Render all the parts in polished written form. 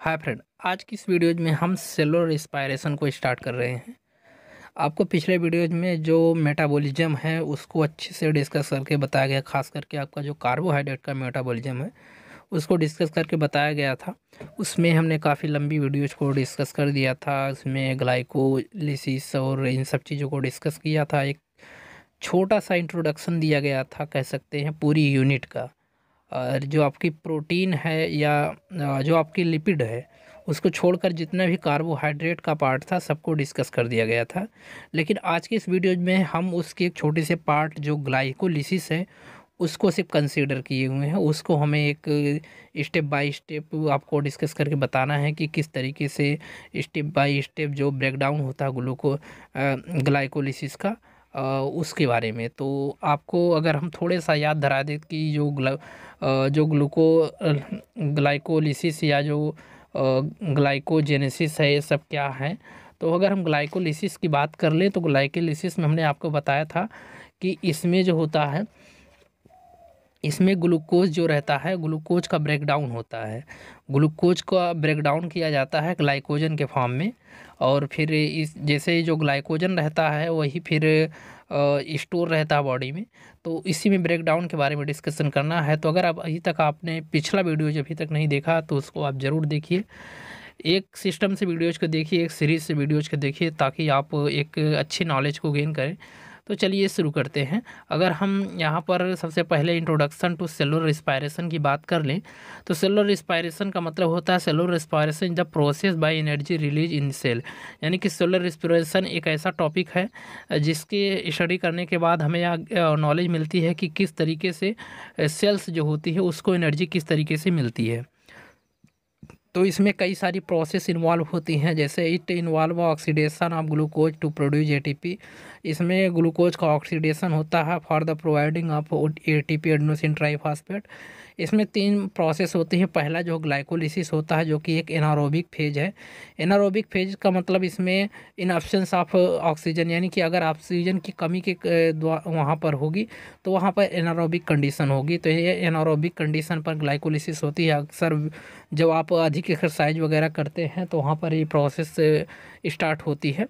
Hi friend, आज की इस वीडियोज में हम सेलुलर रिस्पायरेशन को स्टार्ट कर रहे हैं। आपको पिछले वीडियोज में जो मेटाबॉलिज्म है उसको अच्छे से डिस्कस करके बताया गया, खास करके आपका जो कार्बोहाइड्रेट का मेटाबॉलिज्म है उसको डिस्कस करके बताया गया था। उसमें हमने काफ़ी लंबी वीडियोज को डिस्कस कर दिया था। उसमें ग्लाइकोलिसिस और इन सब चीज़ों को डिस्कस किया था। एक छोटा सा इंट्रोडक्शन दिया गया था, कह सकते हैं, पूरी यूनिट का। और जो आपकी प्रोटीन है या जो आपकी लिपिड है उसको छोड़कर जितना भी कार्बोहाइड्रेट का पार्ट था सबको डिस्कस कर दिया गया था। लेकिन आज के इस वीडियो में हम उसके एक छोटे से पार्ट जो ग्लाइकोलिसिस है उसको सिर्फ कंसीडर किए हुए हैं। उसको हमें एक स्टेप बाय स्टेप आपको डिस्कस करके बताना है कि किस तरीके से स्टेप बाय स्टेप जो ब्रेकडाउन होता है ग्लाइकोलिसिस का, उसके बारे में। तो आपको अगर हम थोड़े सा याद धरा दें कि जो ग्लाइकोलिसिस या जो ग्लाइकोजेनेसिस है, ये सब क्या है। तो अगर हम ग्लाइकोलिसिस की बात कर लें तो ग्लाइकोलिसिस में हमने आपको बताया था कि इसमें जो होता है, इसमें ग्लूकोज जो रहता है, ग्लूकोज का ब्रेकडाउन होता है। ग्लूकोज का ब्रेकडाउन किया जाता है ग्लाइकोजन के फॉर्म में, और फिर इस जैसे जो ग्लाइकोजन रहता है वही फिर स्टोर रहता है बॉडी में। तो इसी में ब्रेकडाउन के बारे में डिस्कशन करना है। तो अगर आप अभी तक आपने पिछला वीडियो जो अभी तक नहीं देखा तो उसको आप ज़रूर देखिए। एक सिस्टम से वीडियोज़ को देखिए, एक सीरीज़ से वीडियोज़ को देखिए, ताकि आप एक अच्छी नॉलेज को गेन करें। तो चलिए शुरू करते हैं। अगर हम यहाँ पर सबसे पहले इंट्रोडक्शन टू सेलुलर रिस्पायरेशन की बात कर लें तो सेलुलर रिस्पायरेशन का मतलब होता है cellular respiration the process by energy release in cell. यानी कि सेलुलर रिस्पायरेशन एक ऐसा टॉपिक है जिसके स्टडी करने के बाद हमें यह नॉलेज मिलती है कि किस तरीके से सेल्स जो होती है उसको एनर्जी किस तरीके से मिलती है। तो इसमें कई सारी प्रोसेस इन्वॉल्व होती हैं, जैसे it involve oxidation of glucose to produce ATP. इसमें ग्लूकोज का ऑक्सीडेशन होता है for the providing of ATP adenosine triphosphate. इसमें 3 प्रोसेस होती है। पहला जो ग्लाइकोलिसिस होता है जो कि एक एनारोबिक फेज है। एनारोबिक फेज का मतलब इसमें इन एब्सेंस ऑफ ऑक्सीजन, यानी कि अगर ऑक्सीजन की कमी के वहाँ पर होगी तो वहाँ पर एनारोबिक कंडीशन होगी। तो ये एनारोबिक कंडीशन पर ग्लाइकोलिसिस होती है। अक्सर जब आप अधिक एक्सरसाइज वगैरह करते हैं तो वहाँ पर ये प्रोसेस स्टार्ट होती है।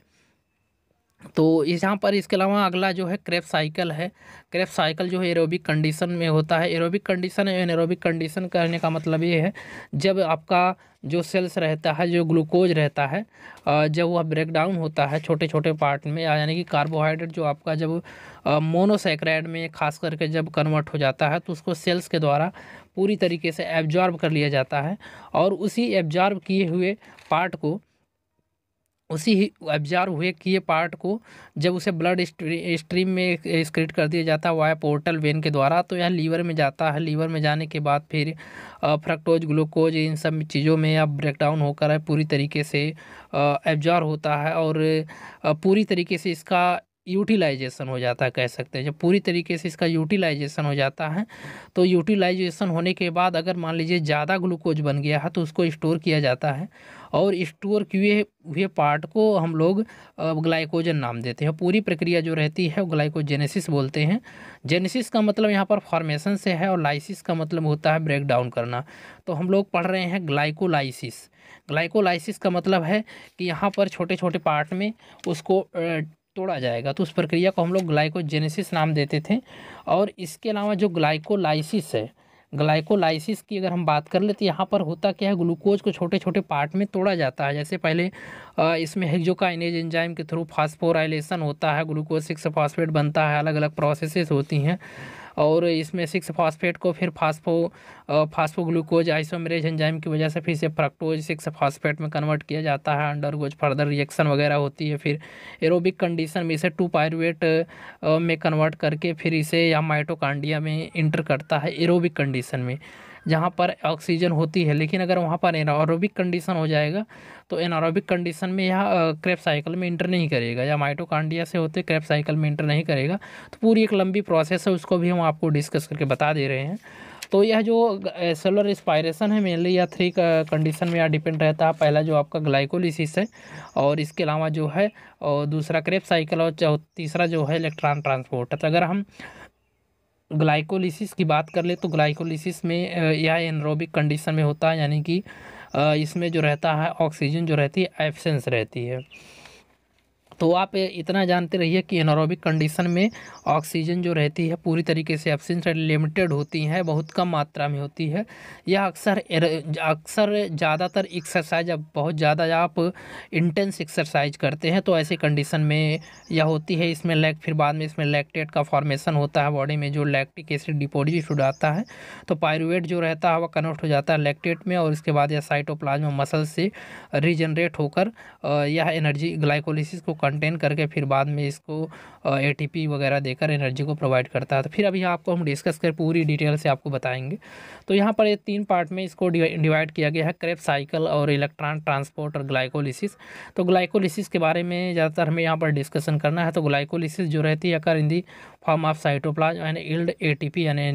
तो इस यहाँ पर इसके अलावा अगला जो है क्रेब्स साइकिल है। क्रेब्स साइकिल जो है एरोबिक कंडीशन में होता है। एरोबिक कंडीशन है, एनारोबिक कंडीशन कहने का मतलब ये है जब आपका जो सेल्स रहता है, जो ग्लूकोज रहता है, जब वह ब्रेक डाउन होता है छोटे छोटे पार्ट में, यानी कि कार्बोहाइड्रेट जो आपका जब मोनोसैकेराइड में खास करके जब कन्वर्ट हो जाता है तो उसको सेल्स के द्वारा पूरी तरीके से एब्जॉर्ब कर लिया जाता है। और उसी एब्जॉर्ब किए हुए पार्ट को, उसी ही एब्जॉर्ब हुए किए पार्ट को जब उसे ब्लड स्ट्रीम में एक्सक्रीट कर दिया जाता है वाया पोर्टल वेन के द्वारा, तो यह लीवर में जाता है। लीवर में जाने के बाद फिर फ्रक्टोज, ग्लूकोज, इन सब चीज़ों में अब ब्रेकडाउन होकर है पूरी तरीके से एब्जॉर्ब होता है, और पूरी तरीके से इसका यूटिलाइजेशन हो जाता है, कह सकते हैं। जब पूरी तरीके से इसका यूटिलाइजेशन हो जाता है तो यूटिलाइजेशन होने के बाद अगर मान लीजिए ज़्यादा ग्लूकोज बन गया है तो उसको स्टोर किया जाता है, और स्टोर किए हुए पार्ट को हम लोग ग्लाइकोजन नाम देते हैं। पूरी प्रक्रिया जो रहती है वो ग्लाइकोजेनेसिस बोलते हैं। जेनेसिस का मतलब यहाँ पर फॉर्मेशन से है, और लाइसिस का मतलब होता है ब्रेक डाउन करना। तो हम लोग पढ़ रहे हैं ग्लाइकोलाइसिस। ग्लाइकोलाइसिस का मतलब है कि यहाँ पर छोटे छोटे पार्ट में उसको तोड़ा जाएगा, तो उस प्रक्रिया को हम लोग ग्लाइकोजेनेसिस नाम देते थे। और इसके अलावा जो ग्लाइकोलाइसिस है, ग्लाइकोलाइसिस की अगर हम बात कर ले तो यहाँ पर होता क्या है, ग्लूकोज को छोटे छोटे पार्ट में तोड़ा जाता है। जैसे पहले इसमें हेक्सोकाइनेज एंजाइम के थ्रू फास्फोराइलेशन होता है, ग्लूकोज 6 फॉस्फेट बनता है, अलग अलग प्रोसेसेस होती हैं। और इसमें 6 फॉस्फेट को फिर फास्फोग्लूकोज आइसोमेरेज एंजाइम की वजह से फिर से फ्रक्टोज 6 फॉस्फेट में कन्वर्ट किया जाता है, अंडरगोज फर्दर रिएक्शन वगैरह होती है। फिर एरोबिक कंडीशन में इसे 2 पायरुवेट में कन्वर्ट करके फिर इसे या माइटोकांड्रिया में इंटर करता है एरोबिक कंडीशन में, जहाँ पर ऑक्सीजन होती है। लेकिन अगर वहाँ पर एनारोबिक कंडीशन हो जाएगा तो एनारोबिक कंडीशन में यह क्रेब्स साइकिल में इंटर नहीं करेगा, या माइटोकांड्रिया से होते क्रेब्स साइकिल में इंटर नहीं करेगा। तो पूरी एक लंबी प्रोसेस है, उसको भी हम आपको डिस्कस करके बता दे रहे हैं। तो यह जो सेलुलर रिस्पायरेशन है मेनली यह 3 कंडीशन में यह डिपेंड रहता है। पहला जो आपका ग्लाइकोलिसिस है, और इसके अलावा जो है और दूसरा क्रेब्स साइकिल, और तीसरा जो है इलेक्ट्रॉन ट्रांसपोर्ट। तो अगर हम ग्लाइकोलिसिस की बात कर ले तो ग्लाइकोलिसिस में यह एनरोबिक कंडीशन में होता है, यानी कि इसमें जो रहता है ऑक्सीजन जो रहती है एब्सेंस रहती है। तो आप इतना जानते रहिए कि एनारोबिक कंडीशन में ऑक्सीजन जो रहती है पूरी तरीके से एब्सेंट लिमिटेड होती है, बहुत कम मात्रा में होती है। यह अक्सर ज़्यादातर एक्सरसाइज, अब बहुत ज़्यादा आप इंटेंस एक्सरसाइज करते हैं तो ऐसे कंडीशन में यह होती है। इसमें फिर बाद में इसमें लैक्टेट का फॉर्मेशन होता है बॉडी में, जो लैक्टिक एसिड डिपोजिट हो जाता है तो पायरुवेट जो रहता है वह कन्वर्ट हो जाता है लैक्टेट में, और इसके बाद यह साइटोप्लाज्म मसल से रीजनरेट होकर यह एनर्जी ग्लाइकोलिसिस को कंटेन करके फिर बाद में इसको एटीपी वगैरह देकर एनर्जी को प्रोवाइड करता है। तो फिर अभी आपको हम डिस्कस कर पूरी डिटेल से आपको बताएंगे। तो यहाँ पर ये 3 पार्ट में इसको डिवाइड किया गया है, क्रेब्स साइकिल और इलेक्ट्रॉन ट्रांसपोर्ट और ग्लाइकोलिसिस। तो ग्लाइकोलिसिस के बारे में ज़्यादातर हमें यहाँ पर डिस्कशन करना है। तो ग्लाइकोलिसिस जो रहती है occur in the form of cytoplasm and yield ATP यानी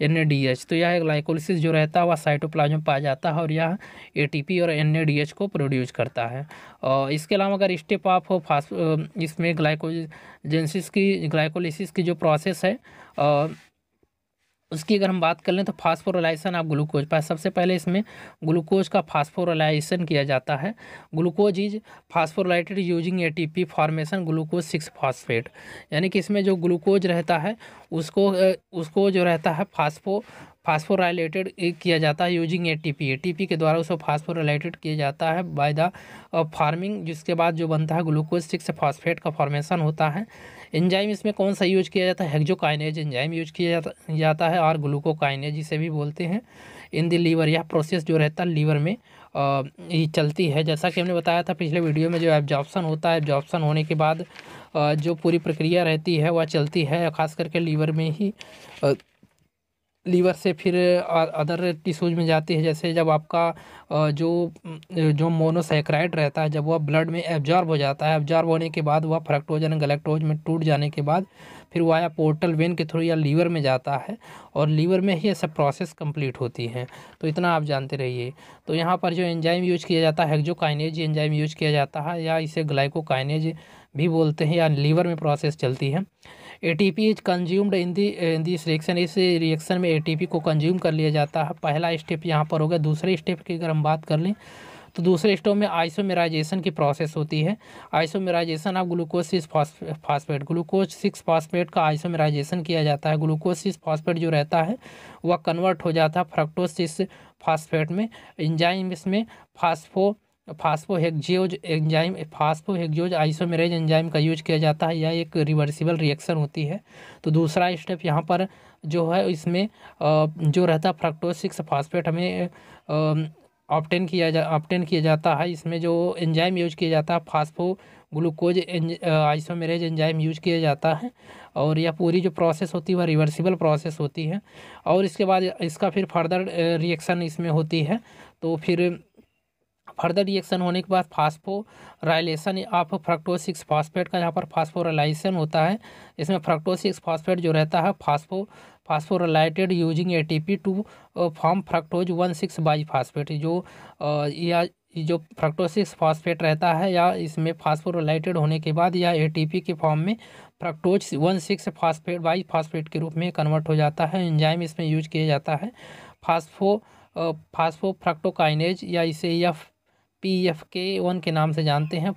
NADH। तो यह ग्लाइकोलिसिस जो रहता है वह साइटोप्लाज्म में पाया जाता है और यह एटीपी और NADH को प्रोड्यूस करता है। और इसके अलावा अगर स्टेप ऑफ इसमें ग्लाइकोलिसिस की जो प्रोसेस है उसकी अगर हम बात कर लें तो फास्फोराइलेशन ऑफ ग्लूकोज पर सबसे पहले इसमें ग्लूकोज का फास्फोराइलेशन किया जाता है। Glucose is phosphorylated using ATP formation glucose 6 phosphate, यानी कि इसमें जो ग्लूकोज रहता है उसको जो रहता है फास्फोराइलेटेड किया जाता है यूजिंग ATP के द्वारा उसको फास्फोराइलेटेड किया जाता है बाय द फार्मिंग, जिसके बाद जो बनता है ग्लूकोज 6 फॉस्फेट का फॉर्मेशन होता है। एंजाइम इसमें कौन सा यूज किया जाता है? हेक्सोकाइनेज एंजाइम यूज किया जाता है और ग्लूकोकाइनेज जिसे भी बोलते हैं इन द लीवर। यह प्रोसेस जो रहता है लीवर में ये चलती है। जैसा कि हमने बताया था पिछले वीडियो में, जो एब्जॉर्प्शन होता है, एब्जॉर्प्शन होने के बाद जो पूरी प्रक्रिया रहती है वह चलती है खास करके लीवर में ही। लीवर से फिर अदर टिश्यूज में जाती है। जैसे जब आपका जो मोनोसैकेराइड रहता है जब वह ब्लड में एब्जॉर्ब हो जाता है, एब्जॉर्ब होने के बाद वह फ्रक्टोज यानी गैलेक्टोज में टूट जाने के बाद फिर वाया पोर्टल वेन के थ्रू या लीवर में जाता है और लीवर में ही ये सब प्रोसेस कंप्लीट होती है। तो इतना आप जानते रहिए। तो यहाँ पर जो एंजाइम यूज किया जाता है हेक्सोकाइनेज एंजाइम यूज किया जाता है, या इसे ग्लाइकोकाइनेज भी बोलते हैं, या लीवर में प्रोसेस चलती है। ATP is consumed in this reaction, इस रिएक्शन में ATP को कंज्यूम कर लिया जाता है। पहला स्टेप यहाँ पर हो गया। दूसरे स्टेप की अगर हम बात कर लें तो दूसरे स्टेप में आइसोमेराइजेशन की प्रोसेस होती है। Isomerisation of glucose 6 phosphate, glucose 6 phosphate का आइसोमेराइजेशन किया जाता है। ग्लूकोज 6 फॉस्फेट जो रहता है वह कन्वर्ट हो जाता है फ्रक्टोज 6 फॉस्फेट में। एंजाइम इसमें फास्फोहेक्सोज एंजाइम, फास्फोहेक्सोज आइसोमेरेज एंजाइम का यूज किया जाता है। यह एक रिवर्सिबल रिएक्शन होती है। तो दूसरा स्टेप यहाँ पर जो है इसमें जो रहता है फ्रक्टोज 6 फॉस्फेट हमें ऑब्टेन किया जाता है। इसमें जो एंजाइम यूज किया जाता है phospho glucose isomerase enzyme use किया जाता है, और यह पूरी जो प्रोसेस होती है वह रिवर्सिबल प्रोसेस होती है। और इसके बाद इसका फिर फर्दर रिएक्शन इसमें होती है। तो फिर फर्दर रिएक्शन होने के बाद फास्फोराइलेशन ऑफ फ्रक्टोज 6 फॉस्फेट का यहाँ पर फास्फोराइलेशन होता है। इसमें फ्रक्टोज 6 फॉस्फेट जो रहता है phosphorylated using ATP to form fructose 1,6 biphosphate. जो फ्रक्टोज 6 फॉस्फेट रहता है या इसमें फास्फोराइलेटेड होने के बाद यह ATP के फॉर्म में फ्रक्टोज 1,6 फॉस्फेट बाईफॉस्फेट के रूप में कन्वर्ट हो जाता है। एंजाइम इसमें यूज किया जाता है फास्फोफ्रक्टोकाइनेज, या इसे PFK1 के नाम से जानते हैं,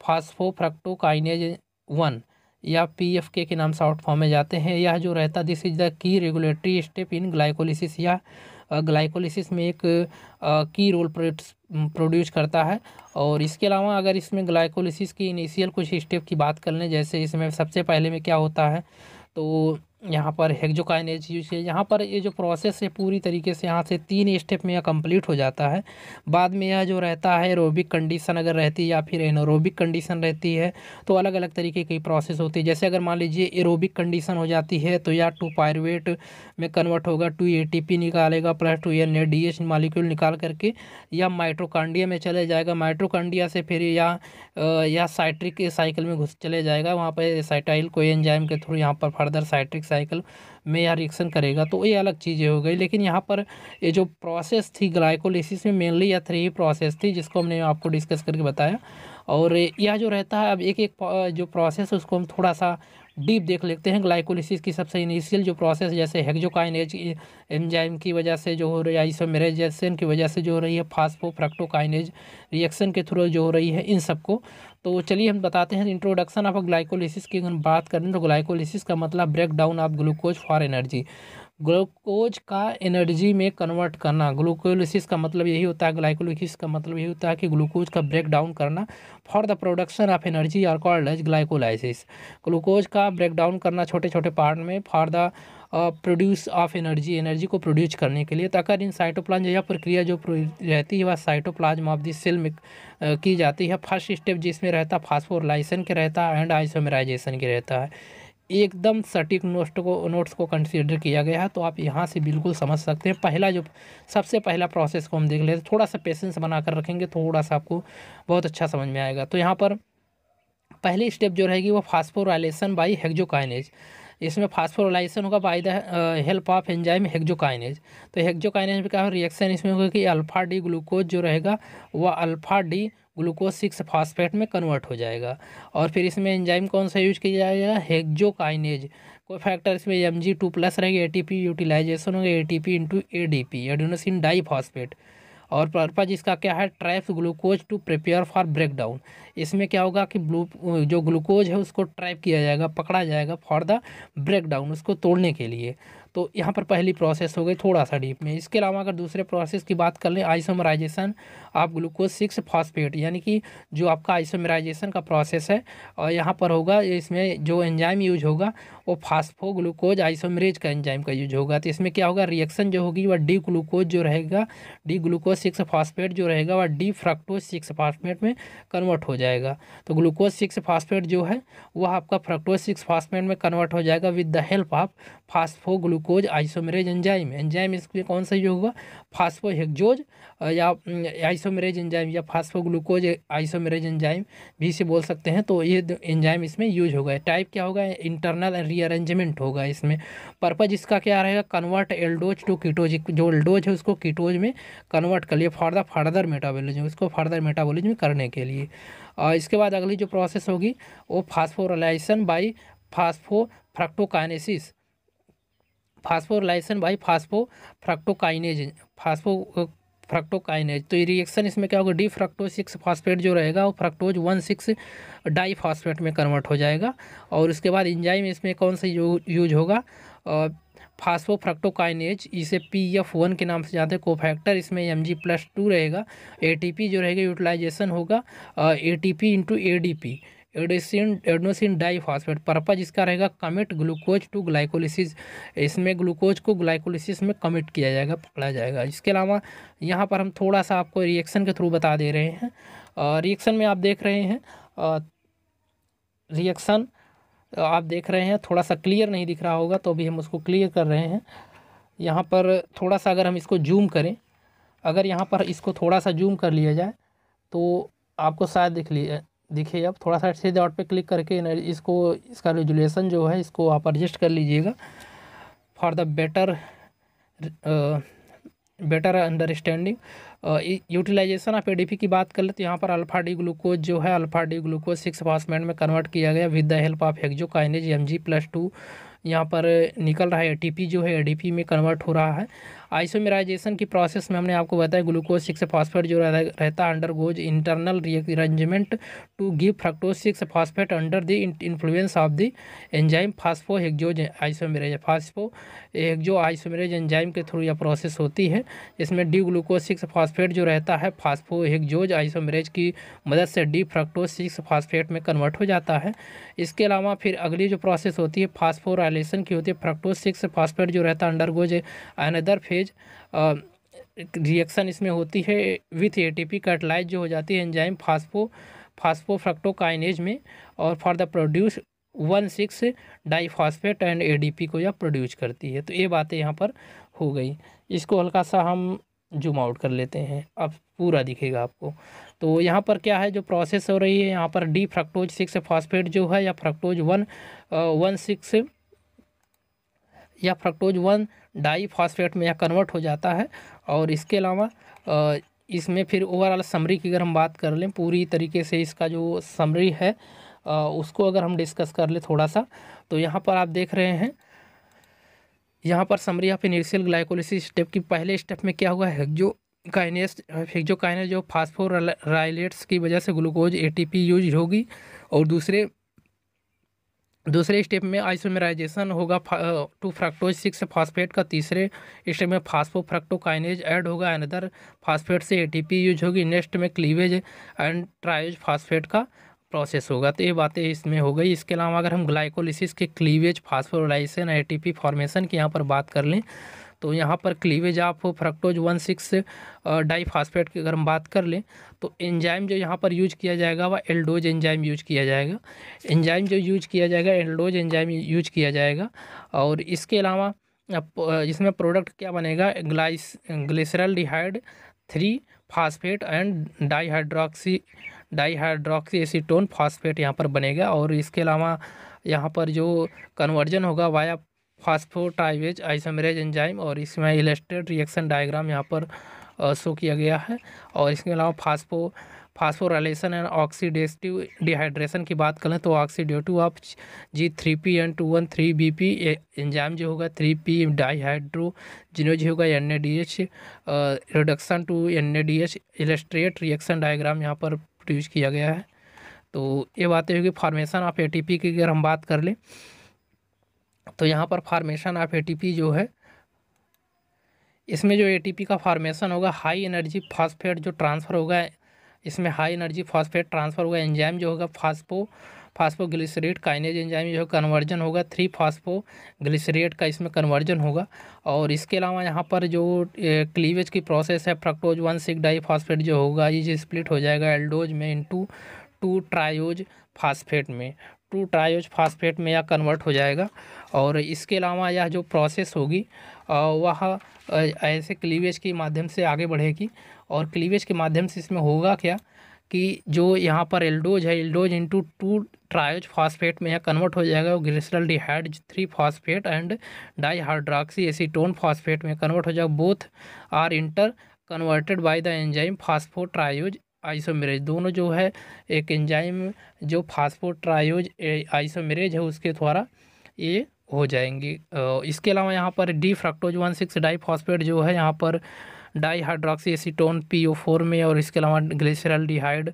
फास्फोफ्रक्टोकाइनेज 1 या PFK के नाम से शॉर्ट फॉर्म में जाते हैं। यह जो रहता है this is the key regulatory step in glycolysis, या ग्लाइकोलिसिस में एक की रोल प्रोड्यूस करता है। और इसके अलावा अगर इसमें ग्लाइकोलिसिस की इनिशियल कुछ स्टेप की बात कर लें, जैसे इसमें सबसे पहले में क्या होता है तो यहाँ पर हेक्सोकाइनेज यूज है। यहाँ पर ये जो प्रोसेस है पूरी तरीके से यहाँ से 3 स्टेप में यह कंप्लीट हो जाता है। बाद में यह जो रहता है एरोबिक कंडीशन अगर रहती है या फिर एनारोबिक कंडीशन रहती है तो अलग अलग तरीके की प्रोसेस होती है। जैसे अगर मान लीजिए एरोबिक कंडीशन हो जाती है तो या 2 पायरुवेट में कन्वर्ट होगा, 2 ATP निकालेगा प्लस 2 NADH मॉलिक्यूल निकाल करके या माइटोकॉन्ड्रिया में चले जाएगा। माइटोकॉन्ड्रिया से फिर या साइट्रिक साइकिल में घुस चले जाएगा, वहाँ पर एसाइटाइल कोई एंजाइम के थ्रू यहाँ पर फर्दर साइट्रिक साइकिल में यह रिएक्शन करेगा। तो ये अलग चीज़ें हो गई। लेकिन यहाँ पर ये जो प्रोसेस थी ग्लाइकोलिसिस में मेनली यह 3 प्रोसेस थी जिसको हमने आपको डिस्कस करके बताया। और यह जो रहता है अब एक जो प्रोसेस है उसको हम थोड़ा सा डीप देख लेते हैं ग्लाइकोलिसिस की सबसे इनिशियल जो प्रोसेस, जैसे हेक्सोकाइनेज एंजाइम की वजह से जो हो रही है, आइसोमेराइजेशन की वजह से जो हो रही है, फास्फोफ्रक्टोकाइनेज रिएक्शन के थ्रू जो हो रही है, इन सबको। तो चलिए हम बताते हैं इंट्रोडक्शन ऑफ ग्लाइकोलिसिस की। अगर बात करें तो ग्लाइकोलिसिस का मतलब break down of glucose for energy, glucose का एनर्जी में कन्वर्ट करना। ग्लूकोलिसिस का मतलब यही होता है, ग्लाइकोलिसिस का मतलब यही होता है कि ग्लूकोज का ब्रेक डाउन करना for the production of energy are called as glycolysis. Glucose का ब्रेक डाउन करना छोटे छोटे पार्ट में for the produce of energy, energy को प्रोड्यूस करने के लिए। तो अगर इन साइटोप्लाज्म यह प्रक्रिया जो रहती है वह साइटोप्लाज्म ऑफ द सेल में की जाती है। फर्स्ट स्टेप जिसमें रहता है फास्फोराइलेशन के रहता है एंड आइसोमेराइजेशन के रहता है। एकदम सटीक नोट्स को कंसीडर किया गया है, तो आप यहाँ से बिल्कुल समझ सकते हैं। पहला जो सबसे पहला प्रोसेस को हम देख लेते हैं, थोड़ा सा पेशेंस बनाकर रखेंगे, थोड़ा सा आपको बहुत अच्छा समझ में आएगा। तो यहाँ पर पहली स्टेप जो रहेगी वो फास्फोराइलेशन बाई हेक्सोकाइनेज। इसमें फास्फोराइलेशन होगा by the help of enzyme hexokinase. तो हेक्सोकाइनेज में क्या हो रिएक्शन इसमें होगा कि अल्फा डी ग्लूकोज जो रहेगा वह अल्फा डी ग्लूकोज 6 फास्फेट में कन्वर्ट हो जाएगा। और फिर इसमें एंजाइम कौन सा यूज किया जाएगा, हेक्सोकाइनेज। कोई फैक्टर इसमें Mg2+ रहेगी, एटीपी यूटिलाइजेशन होगा ATP into ADP, adenosine diphosphate. और पर्पज इसका क्या है, traps glucose to prepare for breakdown. इसमें क्या होगा कि जो ग्लूकोज है उसको ट्रैप किया जाएगा, पकड़ा जाएगा फॉर द ब्रेकडाउन, उसको तोड़ने के लिए। तो यहाँ पर पहली प्रोसेस हो गई थोड़ा सा डीप में। इसके अलावा अगर दूसरे प्रोसेस की बात कर लें, आइसोमराइजेशन ऑफ ग्लूकोज 6 फास्फेट, यानी कि जो आपका आइसोमराइजेशन का प्रोसेस है और यहाँ पर होगा, इसमें जो एंजाइम यूज होगा वो फास्फोग्लूकोज आइसोमरेज का एंजाइम का यूज होगा। तो इसमें क्या होगा, रिएक्शन जो होगी वह डी ग्लूकोज जो रहेगा, डी ग्लूकोज 6 फास्फेट जो रहेगा वह डी फ्रक्टोज 6 फास्फेट में कन्वर्ट हो जाएगा। तो ग्लूकोज 6 फास्फेट जो है वह आपका फ्रक्टोज 6 फास्फेट में कन्वर्ट हो जाएगा with the help of phosphoglucose isomerase enzyme. Enzyme इसमें कौन सा यूज होगा, फास्फोहेक्सोज या आइसोमरेज एंजाइम या फास्फोग्लूकोज आइसोमरेज एंजाइम भी इसे बोल सकते हैं। तो ये एंजाइम इसमें यूज होगा। टाइप क्या होगा, इंटरनल रीअरेंजमेंट होगा इसमें। पर्पज इसका क्या रहेगा, कन्वर्ट एल्डोज टू कीटोज, जो एल्डोज है उसको कीटोज में कन्वर्ट कर लिए फॉर द फर्दर मेटाबॉलिज्म, उसको फर्दर मेटाबॉलिज्म करने के लिए। और इसके बाद अगली जो प्रोसेस होगी वो फास्फोराइलेशन बाई फास्फोफ्रक्टोकाइनेसिस, फास्फोराइलेशन बाई फास्फोफ्रक्टोकाइनेज, फ्रक्टोकाइनेज। तो ये रिएक्शन इसमें क्या होगा, डी फ्रक्टोज 6 फास्फेट जो रहेगा वो फ्रक्टोज 1,6 डाई फास्फेट में कन्वर्ट हो जाएगा। और उसके बाद एंजाइम इसमें कौन सा यूज होगा, फास्फोफ्रक्टोकाइनेज, इसे PF1 के नाम से जानते हैं। कोफैक्टर इसमें Mg+2 रहेगा। एटीपी जो रहेगा यूटिलाइजेशन होगा ATP into ADP, adenosine diphosphate. Purpose इसका रहेगा कमिट ग्लूकोज टू ग्लाइकोलिसिस, इसमें ग्लूकोज को ग्लाइकोलिसिस में कमिट किया जाएगा, पकड़ा जाएगा। इसके अलावा यहाँ पर हम थोड़ा सा आपको रिएक्शन के थ्रू बता दे रहे हैं। रिएक्शन में आप देख रहे हैं, रिएक्शन आप देख रहे हैं, थोड़ा सा क्लियर नहीं दिख रहा होगा तो अभी हम उसको क्लियर कर रहे हैं। यहाँ पर थोड़ा सा अगर हम इसको जूम करें, अगर यहाँ पर इसको थोड़ा सा जूम कर लिया जाए तो आपको शायद दिखे। अब थोड़ा सा अच्छे डॉट पे क्लिक करके इसको, इसका रेजुलेशन जो है इसको आप एडजस्ट कर लीजिएगा for the better understanding. Utilization of ADP की बात कर ले तो यहाँ पर अल्फा डी ग्लूकोज जो है अल्फा डी ग्लूकोज 6 फास्फेट में कन्वर्ट किया गया with the help of hexokinase Mg+2। यहाँ पर निकल रहा है एटीपी जो है एडीपी में कन्वर्ट हो रहा है। आइसोमेराइजेशन की प्रोसेस में हमने आपको बताया ग्लूकोज 6 फास्फेट जो रहता है undergoes internal rearrangement to give fructose 6 phosphate under the influence of the enzyme phosphohexose isomerase. Phosphohexose isomerase enzyme के थ्रू यह प्रोसेस होती है। इसमें डी ग्लूकोज 6 फास्फेट जो रहता है फास्फोहेक्सोज आइसोमेरेज की मदद से डी फ्रक्टोज 6 फास्फेट में कन्वर्ट हो जाता है। इसके अलावा फिर अगली जो प्रोसेस होती है फास्फोराइलेशन की होती है। फ्रक्टोज 6 फास्फेट जो रहता है अंडरगोज अनदर फेज रिएक्शन इसमें होती है विथ एटीपी कैटलाइज जो हो जाती है एंजाइम फास्फोफ्रक्टोकाइनेज में और for the produce 1,6 diphosphate and ADP को यह प्रोड्यूस करती है। तो ये बातें यहाँ पर हो गई। इसको हल्का सा हम जूम आउट कर लेते हैं, अब पूरा दिखेगा आपको। तो यहाँ पर क्या है जो प्रोसेस हो रही है, यहाँ पर डी फ्रक्टोज 6 फास्फेट जो है या फ्रक्टोज 1,6 या फ्रक्टोज 1 डाई फास्फेट में यह कन्वर्ट हो जाता है। और इसके अलावा इसमें फिर ओवरऑल समरी की अगर हम बात कर लें, पूरी तरीके से इसका जो समरी है उसको अगर हम डिस्कस कर ले थोड़ा सा, तो यहाँ पर आप देख रहे हैं, यहाँ पर summary of initial glycolysis step की पहले स्टेप में क्या हुआ है, हेक्सोकाइनेज जो फास्फोराइलेट्स की वजह से ग्लूकोज एटीपी यूज होगी, और दूसरे स्टेप में आइसोमेराइजेशन होगा टू फ्रक्टोज 6 फास्फेट का, तीसरे स्टेप में फास्फोफ्रक्टोकाइनेज ऐड होगा, अनदर फास्फेट से एटीपी यूज होगी, नेक्स्ट में क्लीवेज एंड ट्रायोज फास्फेट का प्रोसेस होगा। तो ये बातें इसमें हो गई। इसके अलावा अगर हम ग्लाइकोलिसिस के क्लीवेज, फास्फोराइलेशन, एटीपी फॉर्मेशन की यहाँ पर बात कर लें, तो यहाँ पर क्लीवेज ऑफ फ्रक्टोज 1,6 डाईफास्फेट की अगर हम बात कर लें, तो एंजाइम जो यहाँ पर यूज किया जाएगा वह एल्डोज एंजाइम यूज किया जाएगा। एंजाइम जो यूज किया जाएगा एल्डोज एंजाइम यूज किया जाएगा। और इसके अलावा इसमें प्रोडक्ट क्या बनेगा, glyceraldehyde 3 phosphate and dihydroxy acetone phosphate यहाँ पर बनेगा। और इसके अलावा यहाँ पर जो कन्वर्जन होगा वाया फास्फोट्राइवेज आइसोमेरेज एंजाइम, और इसमें इलस्ट्रेट रिएक्शन डायग्राम यहाँ पर शो किया गया है। और इसके अलावा फास्फोराइलेशन एंड ऑक्सीडेटिव डिहाइड्रेशन की बात करें, तो oxidative of G3P and 2,1,3BP enzyme जो होगा 3P डाईहाइड्रोजिनेज होगा NADH reduction to NADH illustrate reaction diagram यहाँ पर प्रोड्यूस किया गया है। तो ये बातें होगी। फॉर्मेशन ऑफ ATP की अगर हम बात कर लें, तो यहाँ पर फॉर्मेशन ऑफ ATP जो है, इसमें जो ATP का फॉर्मेशन होगा, हाई एनर्जी फॉस्फेट जो ट्रांसफ़र होगा, इसमें हाई एनर्जी फॉस्फेट ट्रांसफ़र होगा। एंजाइम जो होगा फास्फोग्लिसरेट काइनेज एंजाइम जो कन्वर्जन होगा 3 फास्फोग्लिसरेट का इसमें कन्वर्जन होगा। और इसके अलावा यहाँ पर जो क्लीवेज की प्रोसेस है, फ्रक्टोज 1,6 डाईफास्फेट जो होगा ये स्प्लिट हो जाएगा एल्डोज में इंटू 2 ट्रायोज फास्फेट में यह कन्वर्ट हो जाएगा। और इसके अलावा यह जो प्रोसेस होगी वह ऐसे क्लीवेज के माध्यम से आगे बढ़ेगी। और क्लीवेज के माध्यम से इसमें होगा क्या कि जो यहाँ पर एल्डोज है, एल्डोज इंटू 2 ट्रायोज फास्फेट में यह कन्वर्ट हो जाएगा, glyceraldehyde 3 phosphate and dihydroxy acetone phosphate में कन्वर्ट हो जाएगा। Both are inter converted by the enzyme phosphotriose isomerase. दोनों जो है एक एंजाइम जो फास्फोट्रायोज आइसोमेरेज है उसके द्वारा ये हो जाएंगे। इसके अलावा यहाँ पर डी फ्रक्टोज 1,6 डाईफॉस्फेट जो है यहाँ पर डाईहाइड्रोक्सी एसीटोन PO4 में, और इसके अलावा ग्लिसरल्डिहाइड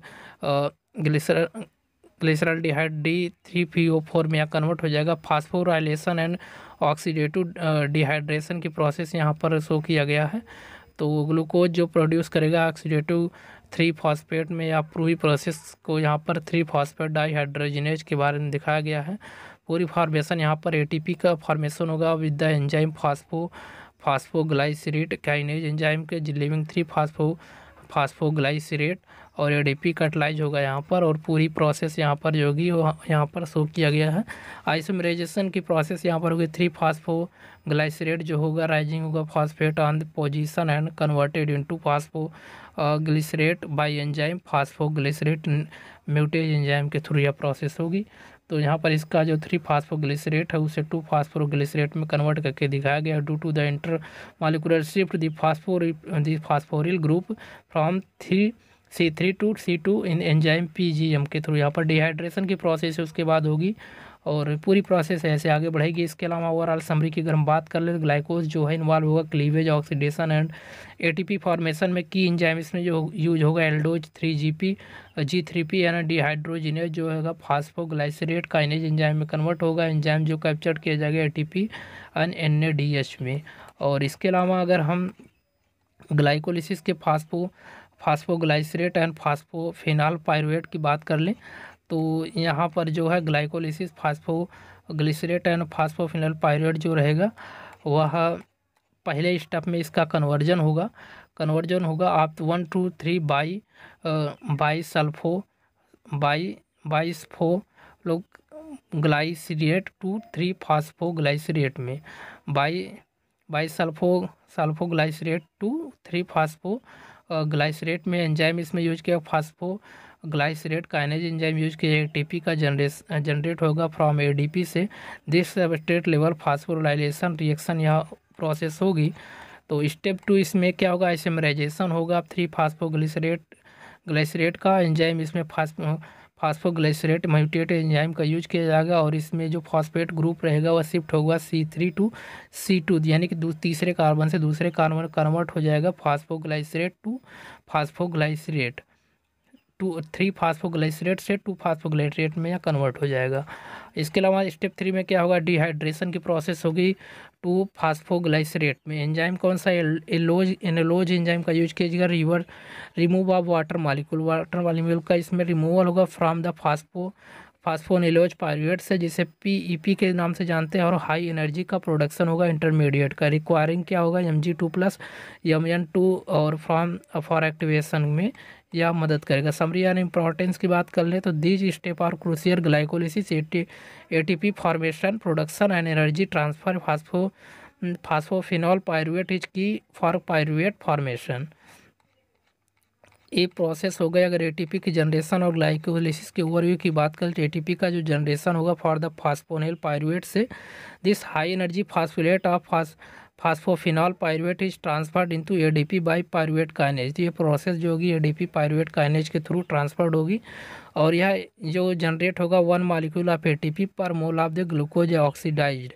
D3PO4 में यहाँ कन्वर्ट हो जाएगा। फास्फोराइलेशन एंड ऑक्सीडेटिव डिहाइड्रेशन की प्रोसेस यहाँ पर शो किया गया है। तो ग्लूकोज जो प्रोड्यूस करेगा ऑक्सीडेटिव 3 फास्फेट में, या पूरी प्रोसेस को यहाँ पर 3 फास्फेट डाईहाइड्रोजिनेज के बारे में दिखाया गया है। पूरी फॉर्मेशन यहाँ पर ATP का फॉर्मेशन होगा with the enzyme phosphoglycerate kinase enzyme के लिविंग 3 फास्फोग्लाइसरेट, और ADP कटलाइज होगा यहाँ पर। और पूरी प्रोसेस यहाँ पर जो होगी वो यहाँ पर शो किया गया है। आइसोमेराइजेशन की प्रोसेस यहाँ पर होगी 3 फास्फोग्लाइसरेट जो होगा राइजिंग होगा phosphate on the position and converted into phosphoglycerate bye enzyme phosphoglycerate म्यूटेज enzyme के थ्रू यह प्रोसेस होगी। तो यहाँ पर इसका जो 3 फास्फोग्लिसरेट है उसे 2 फास्फोग्लिसरेट में कन्वर्ट करके दिखाया गया है। Due to the inter molecular shift the phosphoryl group from C3 to C2 in enzyme PGM के थ्रू यहाँ पर डिहाइड्रेशन की प्रोसेस है उसके बाद होगी, और पूरी प्रोसेस ऐसे आगे बढ़ेगी। इसके अलावा ओवरऑल समरी की अगर हम बात कर ले, तो ग्लाइकोज जो है इन्वॉल्व होगा cleavage, oxidation and ATP formation में। की एंजाइम इसमें जो यूज होगा एल्डोज 3G3P यानी डिहाइड्रोजिनेज जो होगा फास्फोग्लाइसरेट काइनेज एंजाइम में कन्वर्ट होगा। एंजाइम जो कैप्चर किया जाएगा ATP एंड NADH में। और इसके अलावा अगर हम ग्लाइकोलिसिस के फास्फोग्लाइसरेट एंड फास्फोफिनाल पायरुवेट की बात कर लें, तो यहाँ पर जो है ग्लाइकोलिसिस फास्फोग्लिसरेट एंड फास्फोफिनाल पायरुवेट जो रहेगा वह पहले स्टेप में इसका कन्वर्जन होगा आप 1 2 3 बाईसल्फो लोग ग्लाइसरेट टू 3 फास्फोग्लाइसरेट में, बाईसल्फोग्लाइसरेट टू 3 फास्फोग्लाइसरेट में एंजाइम इसमें यूज किया फास्फोग्लाइसरेट काइनेज एंजाइम यूज किया। ATP का जनरेट होगा फ्रॉम ADP से। This substrate level phosphorylation reaction यह प्रोसेस होगी। तो स्टेप 2 इसमें क्या होगा, आइसोमेराइजेशन होगा 3 फास्फोग्लिसरेट का एंजाइम इसमें फास्फोग्लाइसरेट म्यूटेट एंजाइम का यूज किया जाएगा और इसमें जो फॉस्फेट ग्रुप रहेगा वह शिफ्ट होगा C3 टू C2, यानी कि तीसरे कार्बन से दूसरे कार्बन कन्वर्ट हो जाएगा फास्फोग्लाइसरेट टू फास्फोग्लाइसरेट, 3 फास्फोग्लाइसरेट से 2 फास्फोग्लाइसरेट में यह कन्वर्ट हो जाएगा। इसके अलावा स्टेप 3 में क्या होगा, डिहाइड्रेशन की प्रोसेस होगी 2 फास्फोग्लाइसरेट में। एंजाइम कौन सा, एनालोज एंजाइम का यूज कीजिएगा। रिमूव ऑफ वाटर मॉलिक्यूल का इसमें रिमूवल होगा फ्रॉम द फास्फोनिलोज पायरुवेट से, जिसे PEP के नाम से जानते हैं, और हाई एनर्जी का प्रोडक्शन होगा इंटरमीडिएट का। रिक्वायरिंग क्या होगा, Mg2+ Mn2 और फॉर एक्टिवेशन में यह मदद करेगा। समरी एंड इंपॉर्टेंस की बात कर ले तो these step are crucial glycolysis, ATP formation, production and energy transfer. Phosphoenol pyruvate is key for pyruvate formation. ये प्रोसेस हो गया। अगर ATP की जनरेशन और ग्लाइकोलिसिस के ओवरव्यू की बात करें तो ATP का जो जनरेशन होगा फॉर द फास्फोनिल पायरुवेट से, this high energy phosphate of phosphoenol pyruvate is transferred into ADP by pyruvate kinase. तो ये प्रोसेस जो होगी ADP पायरुवेट काइनेज के थ्रू ट्रांसफर्ड होगी और यह जो जनरेट होगा 1 मॉलिक्यूल ऑफ ATP पर mole of the glucose oxidised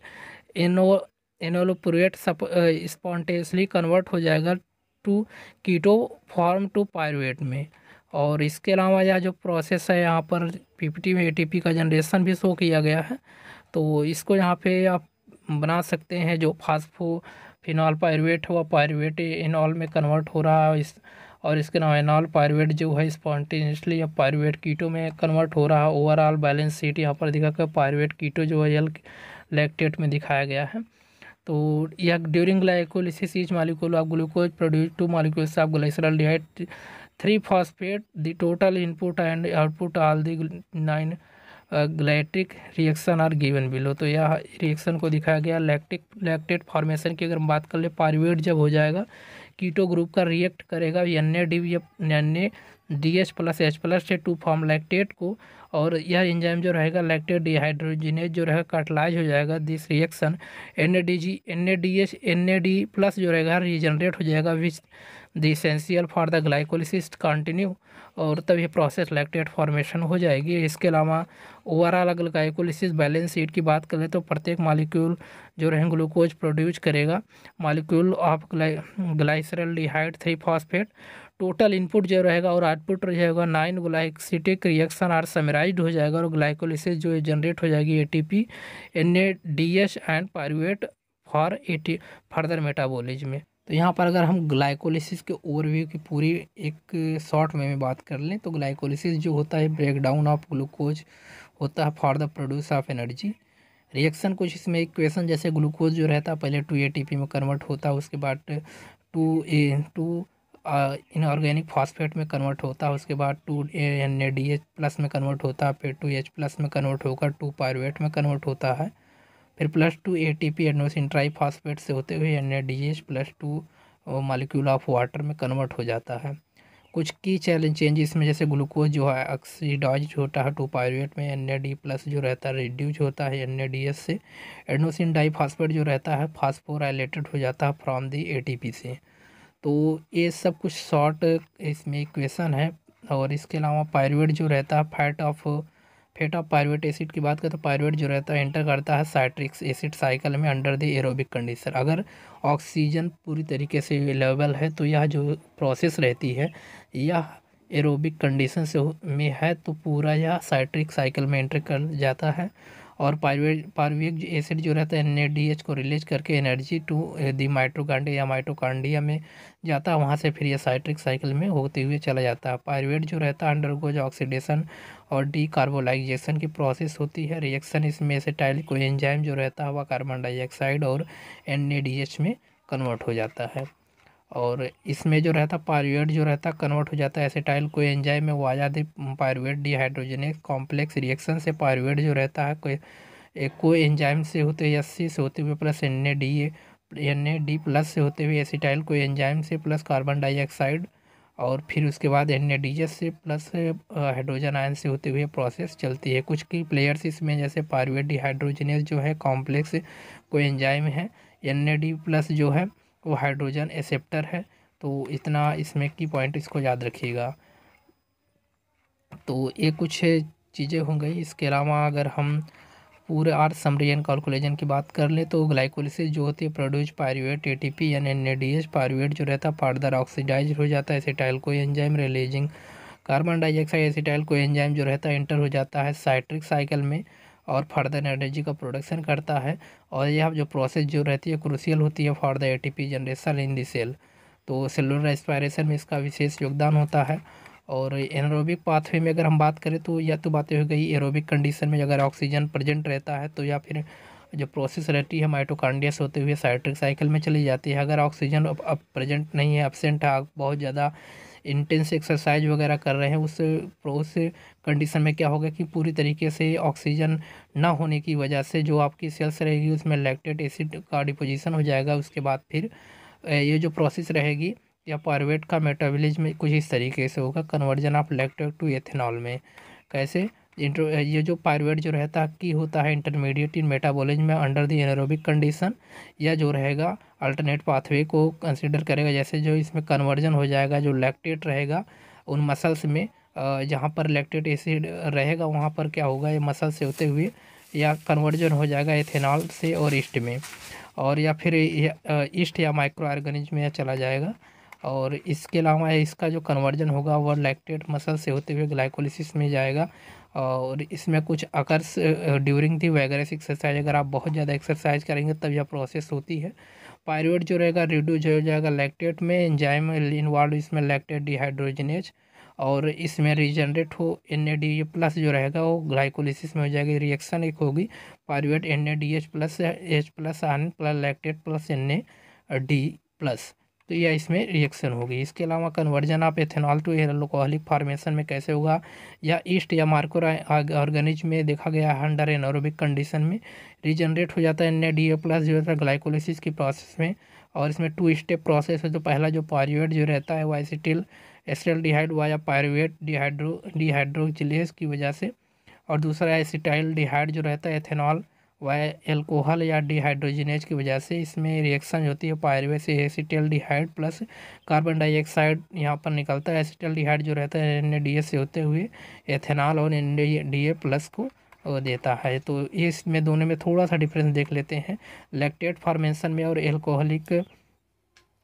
enolpyruvate spontaneously convert हो जाएगा to keto form to pyruvate में। और इसके अलावा यह जो प्रोसेस है यहाँ पर PPT में ATP का जनरेशन भी शो किया गया है, तो इसको यहाँ पे आप बना सकते हैं। जो फास्फोफिनॉल पायरुवेट है वह पायरुवेट इनॉल में कन्वर्ट हो रहा है और इसके अलावा इनॉल पायरुवेट जो है स्पॉन्टेनियसली या पायरुवेट कीटो में कन्वर्ट हो रहा है। ओवरऑल बैलेंस शीट यहाँ पर दिखा कर पायरुवेट कीटो जो है लैक्टेट में दिखाया गया है। तो यह during glycolysis each molecule of glucose produce 2 molecules of glyceraldehyde 3 phosphate. The total input and output all the 9 glycolytic reaction are given below. तो यह रिएक्शन को दिखाया गया। लैक्टेट फॉर्मेशन की अगर हम बात कर ले, पायरुवेट जब हो जाएगा कीटो ग्रुप का रिएक्ट करेगा NADH+H+ से 2 फॉर्म लैक्टेट को, और यह एंजाइम जो रहेगा लैक्टेट डिहाइड्रोजिनेज जो रहेगा कैटलाइज हो जाएगा। दिस रिएक्शन NAD+ जो रहेगा रीजनरेट हो जाएगा which the essential for the glycolysis continue, और तब ये प्रोसेस लैक्टेट फॉर्मेशन हो जाएगी। इसके अलावा ओवरऑल अगर ग्लाइकोलिसिस बैलेंस शीट की बात करें तो प्रत्येक मॉलिक्यूल जो रहेंगे ग्लूकोज प्रोड्यूस करेगा molecule of glyceraldehyde 3 phosphate. Total input जो रहेगा और आउटपुट रहेगा 9 ग्लाइसिटिक रिएक्शन आर समराइज्ड हो जाएगा, और ग्लाइकोलिसिस जो जनरेट हो जाएगी ATP NADH and pyruvate for further metabolism में। तो यहाँ पर अगर हम ग्लाइकोलिसिस के ओवरव्यू की पूरी एक शॉर्ट में बात कर लें तो ग्लाइकोलिसिस जो होता है ब्रेकडाउन ऑफ ग्लूकोज होता है for the produce of energy. Reaction कुछ इसमें इक्वेशन जैसे ग्लूकोज जो रहता है पहले 2 ATP में कन्वर्ट होता है, उसके बाद 2 इनऑर्गेनिक फॉस्फेट में कन्वर्ट होता है, उसके बाद 2 NADH+ में कन्वर्ट होता है, फिर 2 H+ में कन्वर्ट होकर 2 पायरुवेट में कन्वर्ट होता है, फिर +2 ATP एडेनोसिन ट्राइफॉस्फेट से होते हुए NADH+2 मॉलिक्यूल ऑफ वाटर में कन्वर्ट हो जाता है। कुछ की चेंजेस में जैसे ग्लूकोज जो है ऑक्सीडाइज होता है 2 पायरुवेट में, NAD+ जो रहता है रिड्यूज होता है NADH से, एडेनोसिन डाइफॉस्फेट जो रहता है फास्फोराइलेटेड हो जाता है फ्रॉम दी ATP से। तो ये सब कुछ शॉर्ट इसमें इक्वेशन है। और इसके अलावा पायरुवेट जो रहता है फैट ऑफ पायरुवेट एसिड की बात करें तो पायरुवेट जो रहता है एंटर करता है साइट्रिक एसिड साइकिल में अंडर द एरोबिक कंडीशन। अगर ऑक्सीजन पूरी तरीके से अवेलेबल है तो यह जो प्रोसेस रहती है यह एरोबिक कंडीशन से में है तो पूरा यह साइट्रिक साइकिल में एंटर कर जाता है, और पायरुविक एसिड जो रहता है NADH को रिलीज करके एनर्जी टू द माइटोकॉन्ड्रिया में जाता है, वहाँ से फिर ये साइट्रिक साइकिल में होते हुए चला जाता है। पायरुवेट जो रहता है अंडरगोज ऑक्सीडेशन और डीकार्बोलाइजेशन की प्रोसेस होती है। रिएक्शन इसमें एसिटाइल कोएंजाइम जो रहता है वह कार्बन डाइऑक्साइड और NADH में कन्वर्ट हो जाता है, और इसमें जो रहता पायरुवेट जो रहता कन्वर्ट हो जाता है एसिटाइल कोएंजाइम में, वो आ जाती पायरुवेट डिहाइड्रोजनेस कॉम्प्लेक्स रिएक्शन से पायरुवेट जो रहता है कोएंजाइम से होते हुए SC से होते हुए प्लस NAD+ से होते हुए एसिटाइल कोएंजाइम से प्लस कार्बन डाइऑक्साइड, और फिर उसके बाद NADH से प्लस हाइड्रोजन आयन से होते हुए प्रोसेस चलती है। कुछ की प्लेयर्स इसमें जैसे पायरुवेट डिहाइड्रोजनेस जो है कॉम्प्लेक्स कोएंजाइम है, NAD+ जो है वो हाइड्रोजन एक्सेप्टर है। तो इतना इसमें की पॉइंट इसको याद रखिएगा। तो ये कुछ चीज़ें हो गई। इसके अलावा अगर हम पूरे आर समरी एंड कैलकुलेशन की बात कर लें तो ग्लाइकोलिसिस जो होती है प्रोड्यूस पायरुवेट एटीपी यानी एनएडीएच। पायरुवेट जो रहता है फर्दर ऑक्सीडाइज हो जाता है acetyl co enzyme releasing carbon dioxide acetyl co enzyme जो रहता है एंटर हो जाता है साइट्रिक साइकिल में और फर्दर एनर्जी का प्रोडक्शन करता है। और यह जो प्रोसेस जो रहती है क्रूशियल होती है for the ATP generation in the cell. तो सेलुलर रेस्पिरेशन में इसका विशेष योगदान होता है। और एनारोबिक पाथवे में अगर हम बात करें तो यह तो बातें हो गई एरोबिक कंडीशन में अगर ऑक्सीजन प्रेजेंट रहता है तो या फिर जो प्रोसेस रहती है माइटोकॉन्ड्रिया से होते हुए साइट्रिक साइकिल में चली जाती है। अगर ऑक्सीजन अब प्रेजेंट नहीं है, एब्सेंट है, बहुत ज़्यादा इंटेंस एक्सरसाइज वगैरह कर रहे हैं, उस कंडीशन में क्या होगा कि पूरी तरीके से ऑक्सीजन ना होने की वजह से जो आपकी सेल्स रहेगी उसमें लैक्टेट एसिड का डिपोजिशन हो जाएगा। उसके बाद फिर ये जो प्रोसेस रहेगी या पायरुवेट का मेटाबॉलिज्म कुछ इस तरीके से होगा, conversion of lactate to ethanol में। कैसे ये जो पायरुवेट जो रहता है कि होता है इंटरमीडिएट इन मेटाबॉलिज्म में अंडर द एनारोबिक कंडीशन, या जो रहेगा अल्टरनेट पाथवे को कंसीडर करेगा। जैसे जो इसमें कन्वर्जन हो जाएगा जो लैक्टेट रहेगा उन मसल्स में, जहाँ पर लैक्टेट एसिड रहेगा वहाँ पर क्या होगा ये मसल से होते हुए या कन्वर्जन हो जाएगा एथेनॉल से और ईस्ट में, और या फिर ईस्ट या माइक्रो ऑर्गेनिज्म में चला जाएगा। और इसके अलावा इसका जो कन्वर्जन होगा वह लैक्टेट मसल से होते हुए ग्लाइकोलिसिस में जाएगा। और इसमें कुछ अकर्स ड्यूरिंग दी वैगरस एक्सरसाइज, अगर आप बहुत ज़्यादा एक्सरसाइज करेंगे तब यह प्रोसेस होती है। पायरुवेट जो रहेगा रिड्यूस हो जाएगा लैक्टेट में, एंजाइम इन्वॉल्व इसमें लैक्टेट डिहाइड्रोजनेज, और इसमें रीजनरेट हो NADH प्लस जो रहेगा वो ग्लाइकोलिसिस में हो जाएगी। रिएक्शन एक होगी pyruvate NADH plus H plus ion plus lactate plus NAD plus, तो यह इसमें रिएक्शन होगी। इसके अलावा conversion of ethanol to alcoholic formation में कैसे होगा, या ईस्ट या मार्को ऑर्गेनिज्म में देखा गया है अंडर एनारोबिक कंडीशन में रीजनरेट हो जाता है NADH प्लस जो है ग्लाइकोलिसिस की प्रोसेस में। और इसमें 2 स्टेप प्रोसेस है। तो पहला जो पायरुवेट जो रहता है वो एसिटाइलडिहाइड वाया पायरुवेट डिहाइड्रोजिलेज की वजह से, और दूसरा एसिटाइलडिहाइड जो रहता है एथेनॉल वाया एल्कोहल या डिहाइड्रोजिनेज की वजह से। इसमें रिएक्शन होती है पायरुवेट से एसिटाइलडिहाइड प्लस कार्बन डाइऑक्साइड यहाँ पर निकलता है। एसिटाइलडिहाइड जो रहता है NADH से होते हुए एथेनॉल और NADH प्लस को देता है। तो ये इसमें दोनों में थोड़ा सा डिफरेंस देख लेते हैं लैक्टेट फॉर्मेशन में और एल्कोहलिक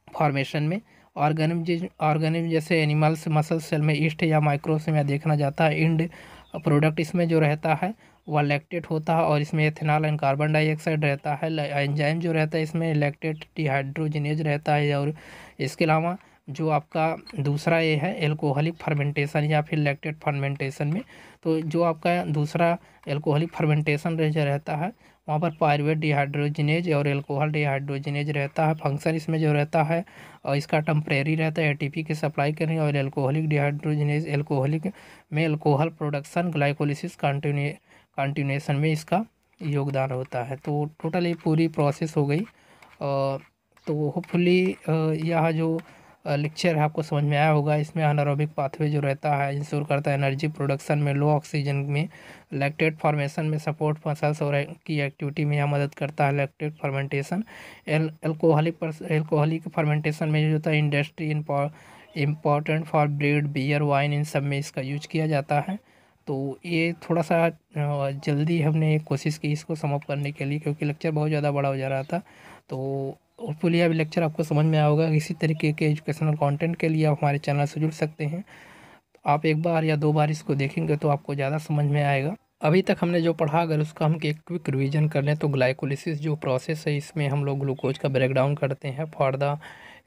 फॉर्मेशन में। ऑर्गेनिज्म जैसे एनिमल्स मसल सेल में ईस्ट या माइक्रो से में देखना जाता है इंड प्रोडक्ट इसमें जो रहता है वह लैक्टेट होता है, और इसमें एथेनॉल एंड कार्बन डाइऑक्साइड रहता है। एंजाइम जो रहता है इसमें लैक्टेट डिहाइड्रोजिनेज रहता है। और इसके अलावा जो आपका दूसरा ये है एल्कोहलिक फर्मेंटेशन या फिर लैक्टेट फर्मेंटेशन में, तो जो आपका दूसरा एल्कोहलिक फर्मेंटेशन जो रहता है वहाँ पर पायरुवेट डिहाइड्रोजिनेज और एल्कोहल डिहाइड्रोजिनेज रहता है। फंक्शन इसमें जो रहता है और इसका टेम्परेरी रहता है ATP की सप्लाई करने, और एल्कोहलिक डिहाइड्रोजिनेज एल्कोहलिक में एल्कोहल प्रोडक्शन ग्लाइकोलिसिस कंटिन्यूएशन में इसका योगदान होता है। तो टोटली पूरी प्रोसेस हो गई। तो होपफुली यह जो लेक्चर है आपको समझ में आया होगा। इसमें एनारोबिक पाथवे जो रहता है इंश्योर करता है एनर्जी प्रोडक्शन में, लो ऑक्सीजन में, लैक्टेट फॉर्मेशन में सपोर्ट मसल्स और की एक्टिविटी में यह मदद करता है लैक्टेट फर्मेंटेशन। एल्कोहलिक फर्मेंटेशन में जो होता है industry important for bread beer wine इन सब में इसका यूज किया जाता है। तो ये थोड़ा सा जल्दी हमने कोशिश की इसको समअप करने के लिए क्योंकि लेक्चर बहुत ज़्यादा बड़ा हो जा रहा था। तो होपफुली अब लेक्चर आपको समझ में आया होगा। इसी तरीके के एजुकेशनल कंटेंट के लिए आप हमारे चैनल से जुड़ सकते हैं। आप एक बार या 2 बार इसको देखेंगे तो आपको ज़्यादा समझ में आएगा। अभी तक हमने जो पढ़ा अगर उसका हम एक क्विक रिवीजन कर लें तो ग्लाइकोलिसिस जो प्रोसेस है इसमें हम लोग ग्लूकोज का ब्रेकडाउन करते हैं फॉर द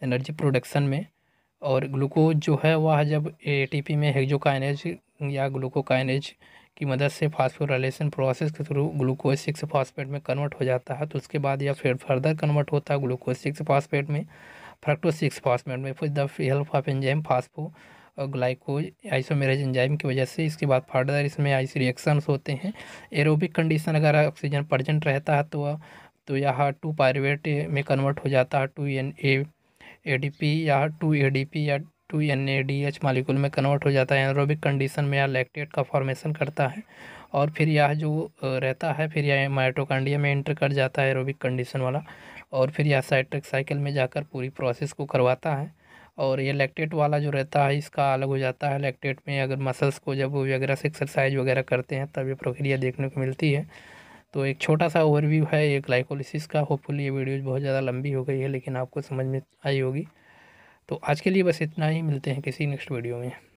एनर्जी प्रोडक्शन में। और ग्लूकोज जो है वह जब ATP में हेक्सोकाइनेज या ग्लूकोकाइनेज की मदद से फास्फोराइलेशन प्रोसेस के थ्रू ग्लूकोज 6 फॉस्फेट में कन्वर्ट हो जाता है। तो उसके बाद यह फिर फर्दर कन्वर्ट होता है ग्लूकोज 6 फॉस्फेट में, फ्रक्टोज 6 फॉस्फेट में, फिर the help of enzyme phosphoglucose isomerase enzyme की वजह से। इसके बाद फर्दर इसमें आइस रिएक्शंस होते हैं। एरोबिक कंडीशन अगर ऑक्सीजन प्रेजेंट रहता है तो यह 2 पायरुवेट में कन्वर्ट हो जाता है 2NADP या 2ADP या 2NADH मालिक्यूल में कन्वर्ट हो जाता है। एनारोबिक कंडीशन में यह लैक्टेट का फॉर्मेशन करता है और फिर यह जो रहता है फिर यह माइटोकॉन्ड्रिया में एंटर कर जाता है एरोबिक कंडीशन वाला, और फिर यह साइट्रिक साइकिल में जाकर पूरी प्रोसेस को करवाता है। और ये लैक्टेट वाला जो रहता है इसका अलग हो जाता है। लैक्टेट में अगर मसल्स को जब वो वगैरह से एक्सरसाइज वगैरह करते हैं तब ये प्रक्रिया देखने को मिलती है। तो एक छोटा सा ओवरव्यू है ये ग्लाइकोलिसिस का। होपफुली ये वीडियो बहुत ज़्यादा लंबी हो गई है लेकिन आपको समझ में आई होगी। तो आज के लिए बस इतना ही, मिलते हैं किसी नेक्स्ट वीडियो में।